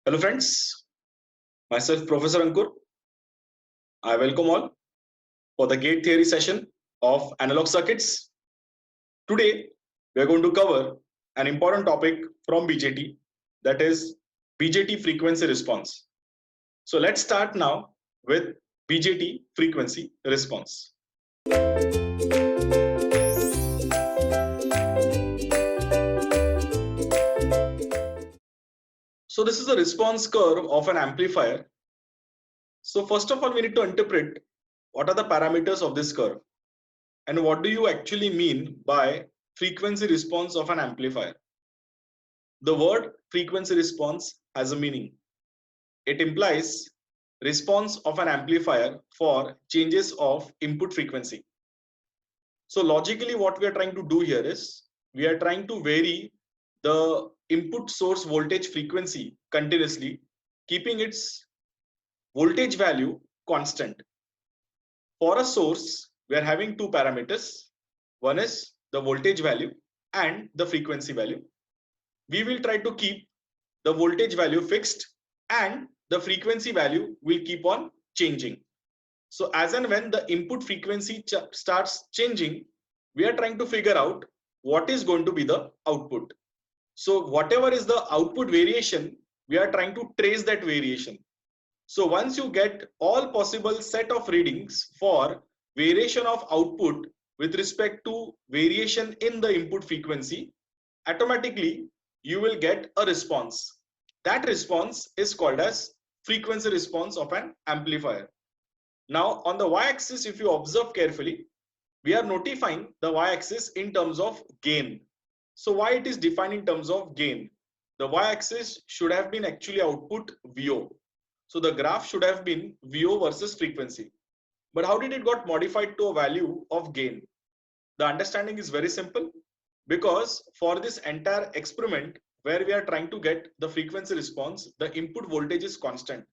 Hello friends, myself Professor Ankur. I welcome all for the gate theory session of analog circuits. Today we are going to cover an important topic from BJT, that is BJT frequency response. So let's start now with BJT frequency response. So this is a response curve of an amplifier. So first of all, we need to interpret what are the parameters of this curve and what do you actually mean by frequency response of an amplifier. The word frequency response has a meaning. It implies response of an amplifier for changes of input frequency. So logically what we are trying to do here is we are trying to vary the input source voltage frequency continuously, keeping its voltage value constant. For a source, we are having two parameters. One is the voltage value and the frequency value. We will try to keep the voltage value fixed and the frequency value will keep on changing. So as and when the input frequency starts changing, we are trying to figure out what is going to be the output. So whatever is the output variation, we are trying to trace that variation. So once you get all possible set of readings for variation of output with respect to variation in the input frequency, automatically you will get a response. That response is called as frequency response of an amplifier. Now on the y-axis, if you observe carefully, we are notifying the y-axis in terms of gain. So why it is defined in terms of gain? The y-axis should have been actually output VO. So the graph should have been VO versus frequency. But how did it got modified to a value of gain? The understanding is very simple, because for this entire experiment where we are trying to get the frequency response, the input voltage is constant.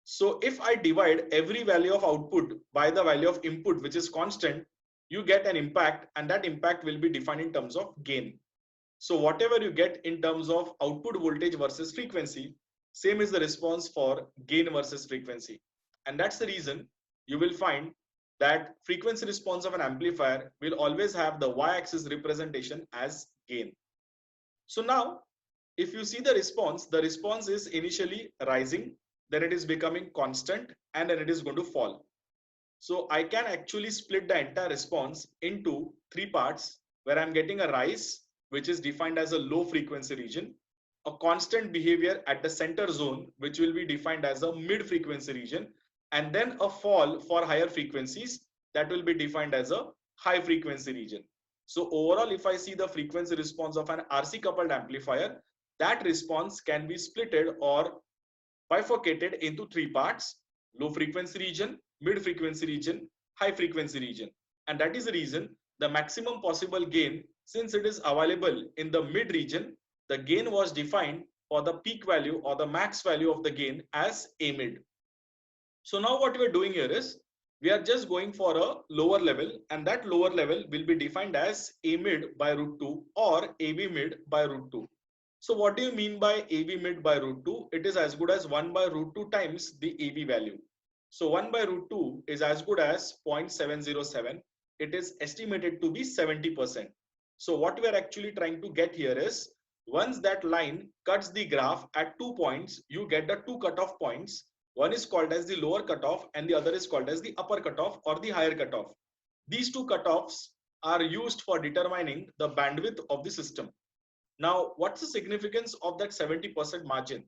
So if I divide every value of output by the value of input, which is constant, you get an impact, and that impact will be defined in terms of gain. So whatever you get in terms of output voltage versus frequency, same is the response for gain versus frequency. And that's the reason you will find that frequency response of an amplifier will always have the y-axis representation as gain. So now, if you see the response is initially rising, then it is becoming constant, and then it is going to fall. So I can actually split the entire response into three parts, where I'm getting a rise, which is defined as a low frequency region, a constant behavior at the center zone, which will be defined as a mid frequency region, and then a fall for higher frequencies that will be defined as a high frequency region. So overall, if I see the frequency response of an RC coupled amplifier, that response can be splitted or bifurcated into three parts: low frequency region, mid frequency region, high frequency region. And that is the reason the maximum possible gain, since it is available in the mid region, the gain was defined for the peak value or the max value of the gain as A mid. So now what we are doing here is we are just going for a lower level, and that lower level will be defined as A mid by root 2 or AV mid by root 2. So what do you mean by AV mid by root 2? It is as good as 1 by root 2 times the AV value. So 1 by root 2 is as good as 0.707. It is estimated to be 70%. So what we are actually trying to get here is, once that line cuts the graph at 2 points, you get the two cutoff points. One is called as the lower cutoff and the other is called as the upper cutoff or the higher cutoff. These two cutoffs are used for determining the bandwidth of the system. Now, what's the significance of that 70% margin?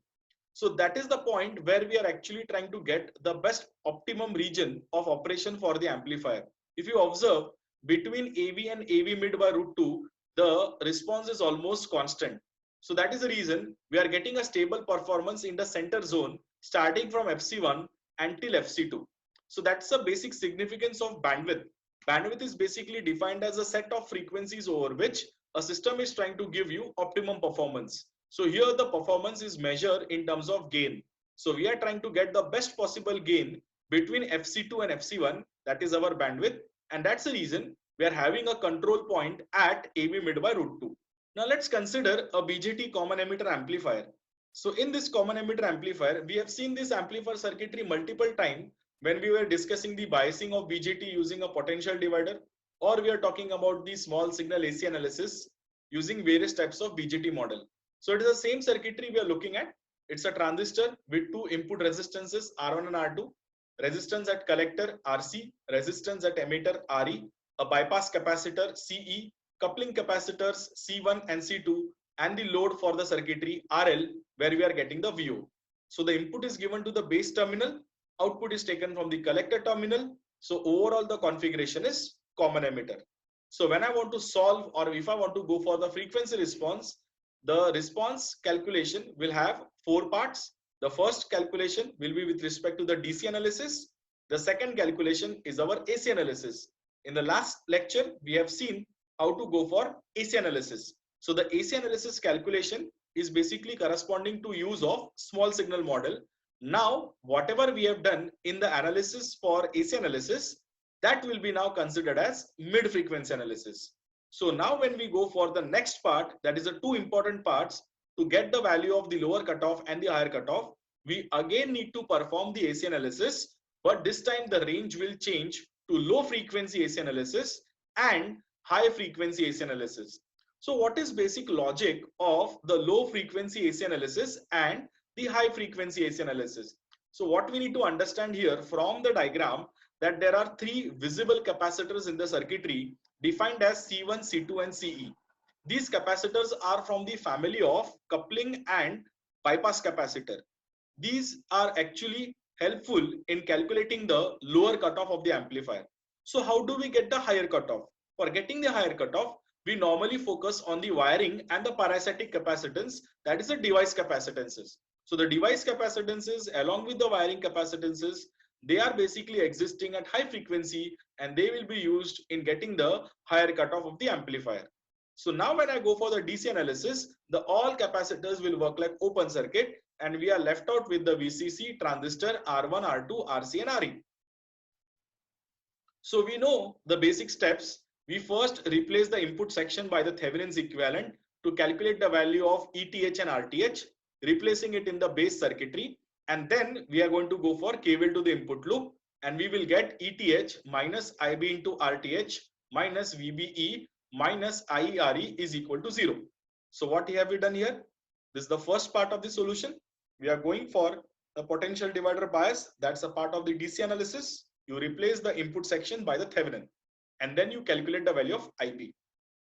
So that is the point where we are actually trying to get the best optimum region of operation for the amplifier. If you observe, between AV and AV mid by root 2, the response is almost constant. So that is the reason we are getting a stable performance in the center zone starting from FC1 until FC2. So that's the basic significance of bandwidth. Bandwidth is basically defined as a set of frequencies over which a system is trying to give you optimum performance. So here the performance is measured in terms of gain. So we are trying to get the best possible gain between FC2 and FC1, that is our bandwidth, and that's the reason we are having a control point at AV mid by root 2. Now let's consider a BJT common emitter amplifier. So in this common emitter amplifier, we have seen this amplifier circuitry multiple times when we were discussing the biasing of BJT using a potential divider, or we are talking about the small signal AC analysis using various types of BJT model. So it is the same circuitry we are looking at. It's a transistor with two input resistances R1 and R2, resistance at collector RC, resistance at emitter RE, a bypass capacitor CE, coupling capacitors C1 and C2, and the load for the circuitry RL, where we are getting the VO. So the input is given to the base terminal, output is taken from the collector terminal. So overall the configuration is common emitter. So when I want to solve, or if I want to go for the frequency response, the response calculation will have four parts. The first calculation will be with respect to the DC analysis. The second calculation is our AC analysis. In the last lecture, we have seen how to go for AC analysis. So the AC analysis calculation is basically corresponding to use of small signal model. Now, whatever we have done in the analysis for AC analysis, that will be now considered as mid frequency analysis. So now when we go for the next part, that is the two important parts to get the value of the lower cutoff and the higher cutoff, we again need to perform the AC analysis, but this time the range will change to low frequency AC analysis and high frequency AC analysis. So what is basic logic of the low frequency AC analysis and the high frequency AC analysis? So what we need to understand here from the diagram, that there are three visible capacitors in the circuitry defined as C1, C2 and CE. These capacitors are from the family of coupling and bypass capacitor. These are actually helpful in calculating the lower cutoff of the amplifier. So how do we get the higher cutoff? For getting the higher cutoff, we normally focus on the wiring and the parasitic capacitance, that is the device capacitances. So the device capacitances along with the wiring capacitances, they are basically existing at high frequency and they will be used in getting the higher cutoff of the amplifier. So now when I go for the DC analysis, the all capacitors will work like open circuit and we are left out with the VCC, transistor, R1, R2, RC and RE. So we know the basic steps. We first replace the input section by the Thevenin's equivalent to calculate the value of ETH and RTH, replacing it in the base circuitry. And then we are going to go for KVL to the input loop and we will get ETH minus IB into RTH minus VBE minus IERE is equal to 0. So what have we done here? This is the first part of the solution. We are going for the potential divider bias. That's a part of the DC analysis. You replace the input section by the Thevenin and then you calculate the value of IB.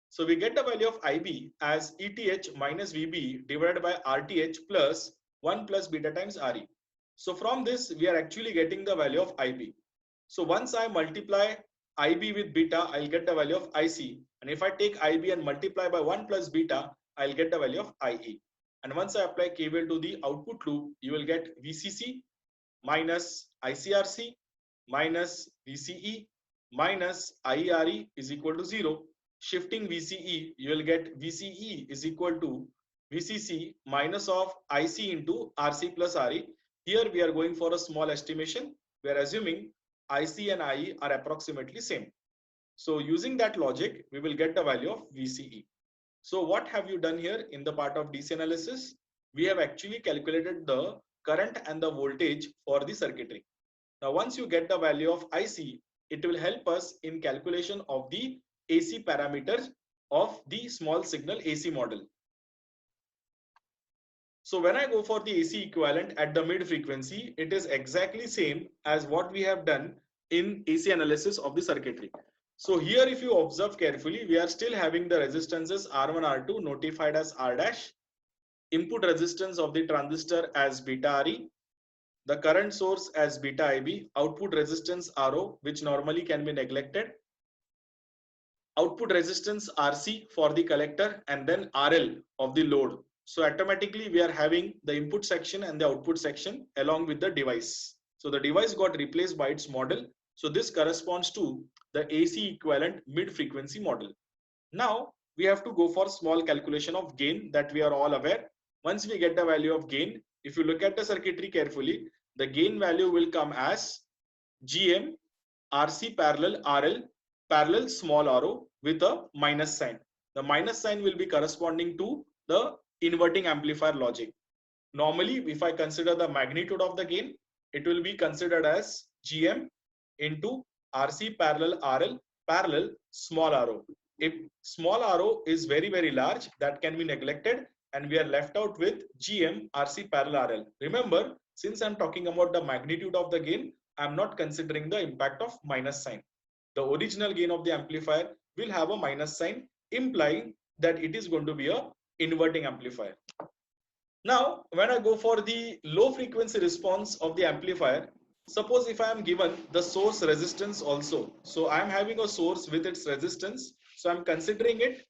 So we get the value of IB as ETH minus VB divided by RTH plus 1 plus beta times RE. So from this, we are actually getting the value of IB. So once I multiply IB with beta, I'll get the value of IC. And if I take IB and multiply by 1 plus beta, I'll get the value of IE. And once I apply KVL to the output loop, you will get VCC minus ICRC minus VCE minus IERE is equal to 0. Shifting VCE, you will get VCE is equal to VCC minus of IC into RC plus RE. Here we are going for a small estimation. We are assuming IC and IE are approximately same. So using that logic, we will get the value of VCE. So what have you done here in the part of DC analysis? We have actually calculated the current and the voltage for the circuitry. Now once you get the value of IC, it will help us in calculation of the AC parameters of the small signal AC model. So when I go for the AC equivalent at the mid frequency, it is exactly same as what we have done in AC analysis of the circuitry. So here if you observe carefully, we are still having the resistances R1, R2 notified as R dash, input resistance of the transistor as beta RE, the current source as beta IB, output resistance RO, which normally can be neglected, output resistance RC for the collector, and then RL of the load. So automatically we are having the input section and the output section along with the device. So the device got replaced by its model. So this corresponds to the AC equivalent mid-frequency model. Now we have to go for small calculation of gain that we are all aware. Once we get the value of gain, if you look at the circuitry carefully, the gain value will come as GM RC parallel RL parallel small RO with a minus sign. The minus sign will be corresponding to the inverting amplifier logic. normally if I consider the magnitude of the gain, it will be considered as GM into RC parallel RL parallel small RO. If small RO is very, very large, that can be neglected and we are left out with GM RC parallel RL. Remember, since I'm talking about the magnitude of the gain, I'm not considering the impact of minus sign. The original gain of the amplifier will have a minus sign, implying that it is going to be a inverting amplifier. Now, when I go for the low frequency response of the amplifier, suppose if I am given the source resistance also. So I am having a source with its resistance. So I'm considering it.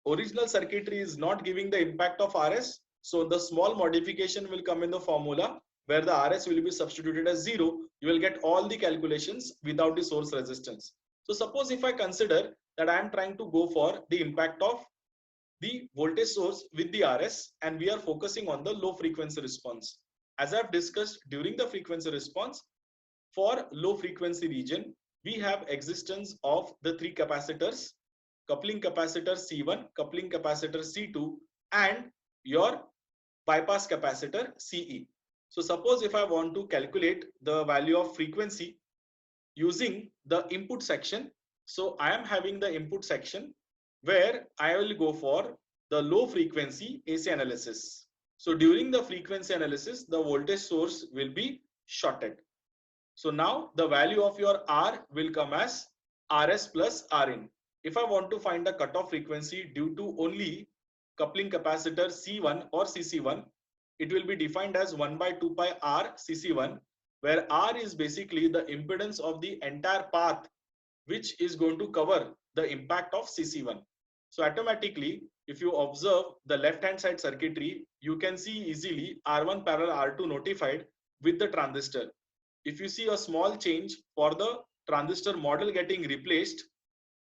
Original circuitry is not giving the impact of RS. So the small modification will come in the formula where the RS will be substituted as 0. You will get all the calculations without the source resistance. So suppose if I consider that I am trying to go for the impact of the voltage source with the RS and we are focusing on the low frequency response. As I've discussed during the frequency response, for low frequency region, we have existence of the three capacitors, coupling capacitor C1, coupling capacitor C2, and your bypass capacitor CE. So suppose if I want to calculate the value of frequency using the input section, so I am having the input section where I will go for the low frequency AC analysis. So during the frequency analysis, the voltage source will be shorted. So now the value of your R will come as RS plus Rin. If I want to find the cutoff frequency due to only coupling capacitor C1 or CC1, it will be defined as 1 by 2 pi R CC1, where R is basically the impedance of the entire path which is going to cover the impact of CC1. So automatically, if you observe the left hand side circuitry, you can see easily R1 parallel R2 notified with the transistor. If you see a small change for the transistor model getting replaced,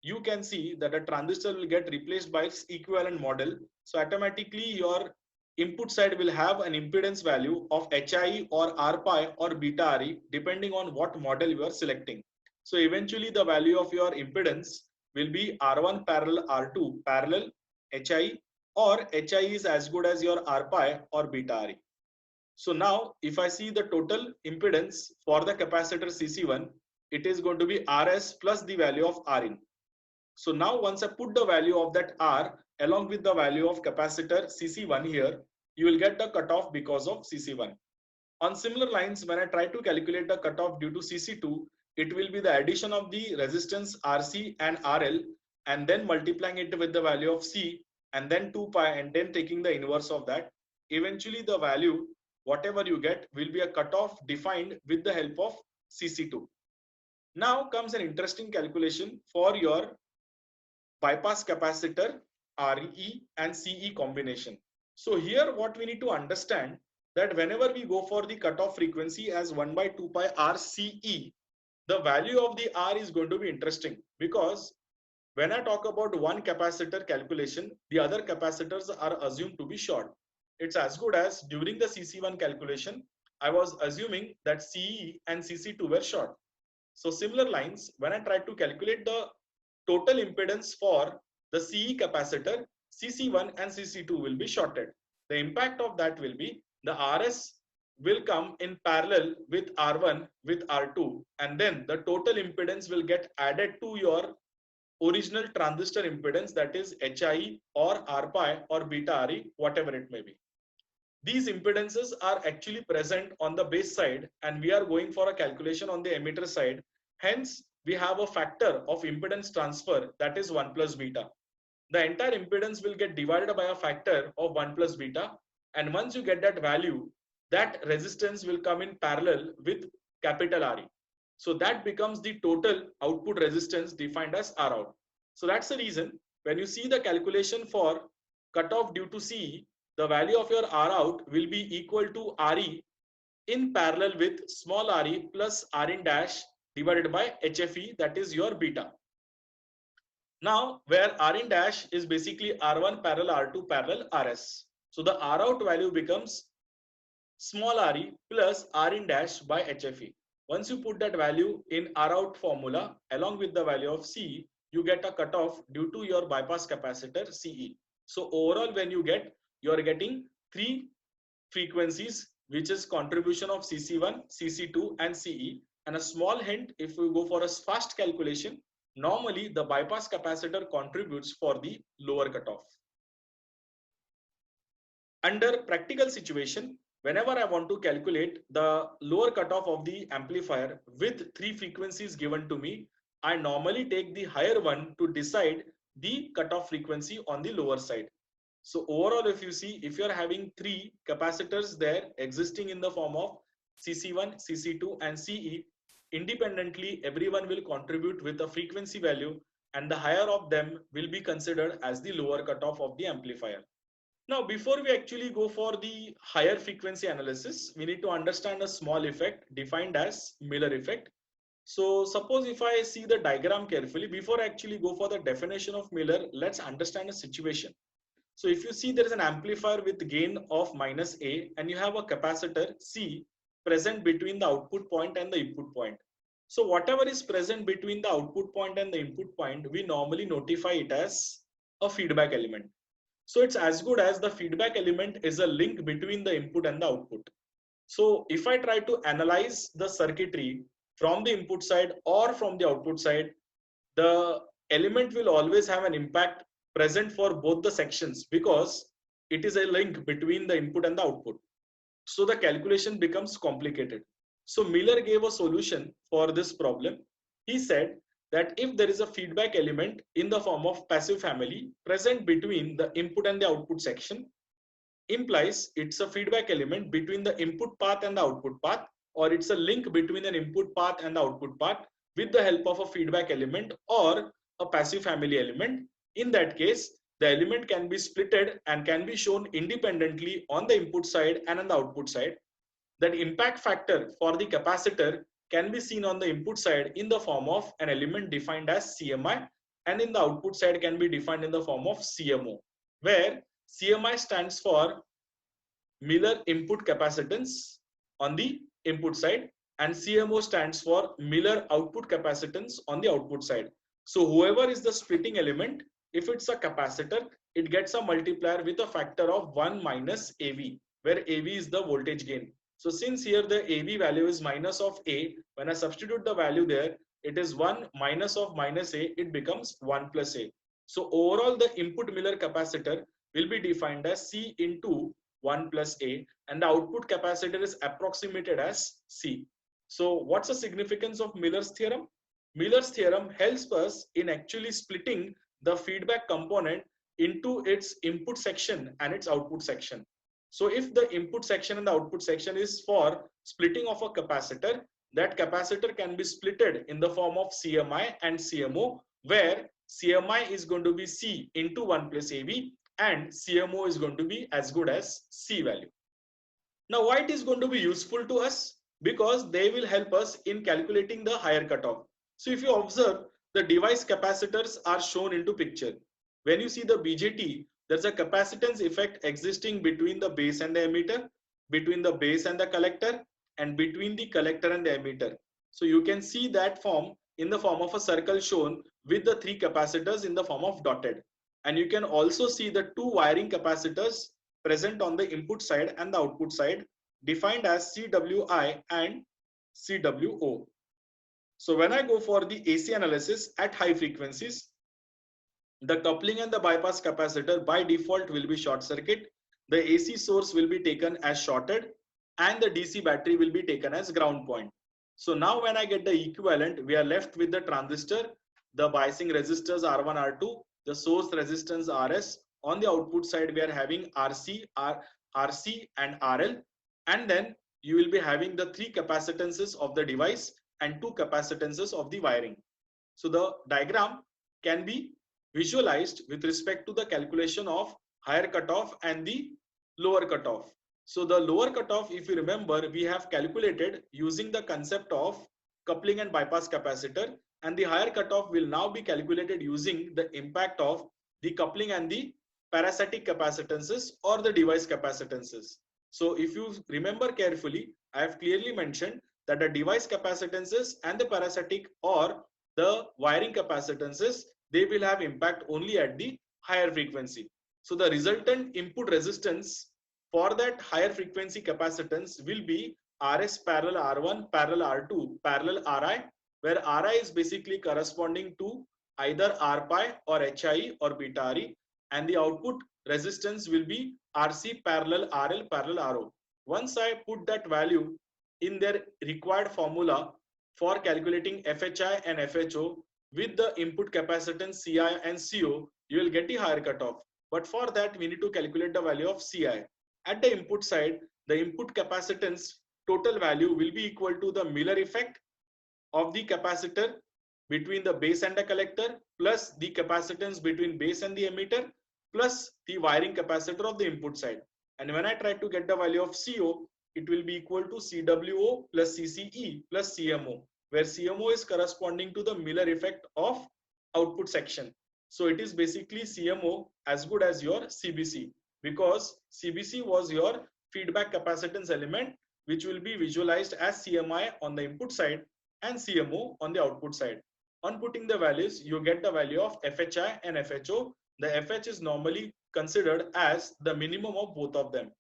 you can see that a transistor will get replaced by its equivalent model. So automatically your input side will have an impedance value of HIE or RPi or beta RE depending on what model you are selecting. So eventually the value of your impedance will be R1 parallel R2 parallel HIE, or HIE is as good as your RPi or beta RE. So now if I see the total impedance for the capacitor CC1, it is going to be RS plus the value of Rin. So now once I put the value of that R along with the value of capacitor CC1 here, you will get the cutoff because of CC1. On similar lines, when I try to calculate the cutoff due to CC2, it will be the addition of the resistance RC and RL and then multiplying it with the value of C and then 2 pi and then taking the inverse of that. Eventually the value, whatever you get, will be a cutoff defined with the help of CC2. Now comes an interesting calculation for your bypass capacitor RE and CE combination. So here what we need to understand that whenever we go for the cutoff frequency as 1 by 2 pi RCE, the value of the R is going to be interesting because when I talk about one capacitor calculation, the other capacitors are assumed to be short. It's as good as during the CC1 calculation, I was assuming that CE and CC2 were short. So similar lines, when I try to calculate the total impedance for the CE capacitor, CC1 and CC2 will be shorted. The impact of that will be the RS will come in parallel with R1 with R2, and then the total impedance will get added to your original transistor impedance, that is HIE or RPi or beta RE, whatever it may be. These impedances are actually present on the base side and we are going for a calculation on the emitter side. Hence, we have a factor of impedance transfer, that is 1 plus beta. The entire impedance will get divided by a factor of 1 plus beta, and once you get that value, that resistance will come in parallel with capital RE. So that becomes the total output resistance defined as R out. So that's the reason when you see the calculation for cutoff due to CE, the value of your R out will be equal to RE in parallel with small re plus Rin dash divided by HFE, that is your beta. Now, where Rin dash is basically R1 parallel R2 parallel RS. So the R out value becomes small re plus Rin dash by HFE. Once you put that value in R out formula along with the value of C, you get a cutoff due to your bypass capacitor CE. So overall, when you are getting three frequencies, which is contribution of CC1, CC2 and CE. And a small hint, if we go for a fast calculation, normally the bypass capacitor contributes for the lower cutoff. Under practical situation, whenever I want to calculate the lower cutoff of the amplifier with three frequencies given to me, I normally take the higher one to decide the cutoff frequency on the lower side. So overall, if you see, if you're having three capacitors there existing in the form of CC1, CC2 and CE, independently, everyone will contribute with a frequency value, and the higher of them will be considered as the lower cutoff of the amplifier. Now, before we actually go for the higher frequency analysis, we need to understand a small effect defined as Miller effect. So suppose if I see the diagram carefully, before I actually go for the definition of Miller, let's understand a situation. So if you see there is an amplifier with gain of minus A and you have a capacitor C present between the output point and the input point. So whatever is present between the output point and the input point, we normally notify it as a feedback element. So it's as good as the feedback element is a link between the input and the output. So if I try to analyze the circuitry from the input side or from the output side, the element will always have an impact present for both the sections because it is a link between the input and the output. So the calculation becomes complicated. So Miller gave a solution for this problem. He said that if there is a feedback element in the form of passive family present between the input and the output section, implies it's a feedback element between the input path and the output path, or it's a link between an input path and the output path with the help of a feedback element or a passive family element. In that case, the element can be splitted and can be shown independently on the input side and on the output side. That impact factor for the capacitor can be seen on the input side in the form of an element defined as CMI, and in the output side can be defined in the form of CMO, where CMI stands for Miller input capacitance on the input side and CMO stands for Miller output capacitance on the output side. So whoever is the splitting element, if it's a capacitor, it gets a multiplier with a factor of 1 minus AV, where AV is the voltage gain. So since here the AV value is minus of A, when I substitute the value there, it is 1 minus of minus A, it becomes 1 plus A. So overall the input Miller capacitor will be defined as C into 1 plus A, and the output capacitor is approximated as C. So what's the significance of Miller's theorem? Miller's theorem helps us in actually splitting the feedback component into its input section and its output section. So if the input section and the output section is for splitting of a capacitor, that capacitor can be splitted in the form of CMI and CMO, where CMI is going to be C into 1 plus AV and CMO is going to be as good as C value. Now why it is going to be useful to us? Because they will help us in calculating the higher cutoff. So if you observe, the device capacitors are shown into picture. When you see the BJT, there's a capacitance effect existing between the base and the emitter, between the base and the collector, and between the collector and the emitter. So you can see that form in the form of a circle shown with the three capacitors in the form of dotted. And you can also see the two wiring capacitors present on the input side and the output side, defined as CWI and CWO. So when I go for the AC analysis at high frequencies, the coupling and the bypass capacitor by default will be short circuit. The AC source will be taken as shorted and the DC battery will be taken as ground point. So now when I get the equivalent, we are left with the transistor, the biasing resistors R1, R2, the source resistance RS. On the output side, we are having RC and RL. And then you will be having the three capacitances of the device and two capacitances of the wiring. So the diagram can be visualized with respect to the calculation of higher cutoff and the lower cutoff. So the lower cutoff, if you remember, we have calculated using the concept of coupling and bypass capacitor, and the higher cutoff will now be calculated using the impact of the coupling and the parasitic capacitances or the device capacitances. So if you remember carefully, I have clearly mentioned that the device capacitances and the parasitic or the wiring capacitances, they will have impact only at the higher frequency. So the resultant input resistance For that, higher frequency capacitance will be RS parallel R1 parallel R2 parallel RI, where RI is basically corresponding to either R pi or HI or beta RE, and the output resistance will be RC parallel RL parallel RO. Once I put that value in their required formula for calculating FHI and FHO with the input capacitance CI and CO, you will get the higher cutoff. But for that, we need to calculate the value of CI. At the input side, the input capacitance total value will be equal to the Miller effect of the capacitor between the base and the collector plus the capacitance between base and the emitter plus the wiring capacitor of the input side. And when I try to get the value of CO, it will be equal to CWO plus CCE plus CMO, where CMO is corresponding to the Miller effect of output section. So it is basically CMO as good as your CBC, because CBC was your feedback capacitance element, which will be visualized as CMI on the input side and CMO on the output side. On putting the values, you get the value of FHI and FHO. The FH is normally considered as the minimum of both of them.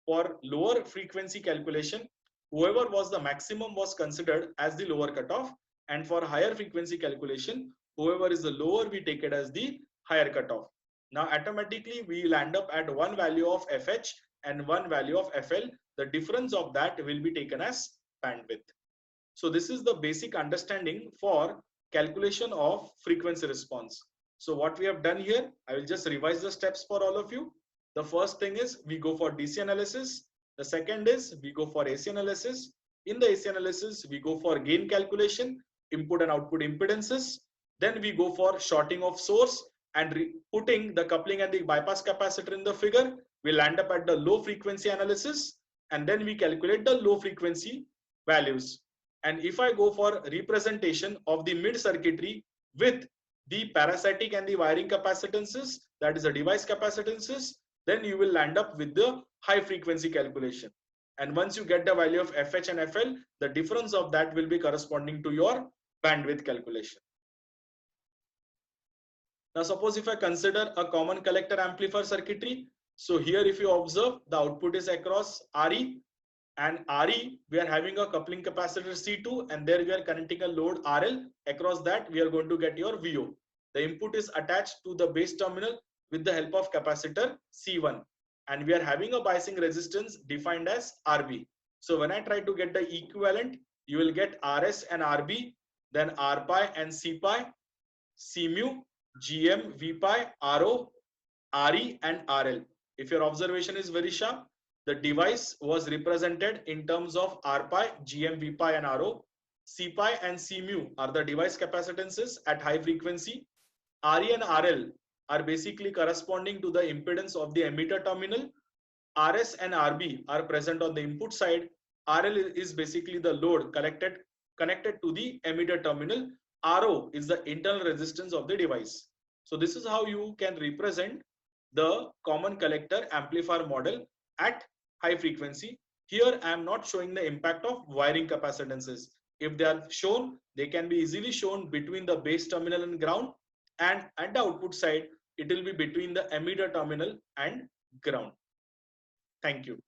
For lower frequency calculation, whoever was the maximum was considered as the lower cutoff, and for higher frequency calculation, whoever is the lower, we take it as the higher cutoff. Now automatically we land up at one value of FH and one value of FL. The difference of that will be taken as bandwidth. So this is the basic understanding for calculation of frequency response. So what we have done here, I will just revise the steps for all of you. The first thing is we go for DC analysis. The second is we go for AC analysis. In the AC analysis, we go for gain calculation, input and output impedances. Then we go for shorting of source and putting the coupling and the bypass capacitor in the figure. We land up at the low frequency analysis, and then we calculate the low frequency values. And if I go for representation of the mid circuitry with the parasitic and the wiring capacitances, that is the device capacitances, then you will land up with the high frequency calculation. And once you get the value of FH and FL, the difference of that will be corresponding to your bandwidth calculation. Now suppose if I consider a common collector amplifier circuitry. So here if you observe, the output is across RE, and RE we are having a coupling capacitor C2, and there we are connecting a load RL. Across that we are going to get your VO. The input is attached to the base terminal with the help of capacitor C1, and we are having a biasing resistance defined as RB. So when I try to get the equivalent, you will get RS and RB, then R pi and C pi, C mu, GM, V pi, RO, RE and RL. If your observation is very sharp, the device was represented in terms of R pi, GM, V pi and RO. C pi and C mu are the device capacitances at high frequency. RE and RL are basically corresponding to the impedance of the emitter terminal. RS and RB are present on the input side. RL is basically the load connected to the emitter terminal. RO is the internal resistance of the device. So this is how you can represent the common collector amplifier model at high frequency. Here I am not showing the impact of wiring capacitances. If they are shown, they can be easily shown between the base terminal and ground, and at the output side it will be between the emitter terminal and ground. Thank you.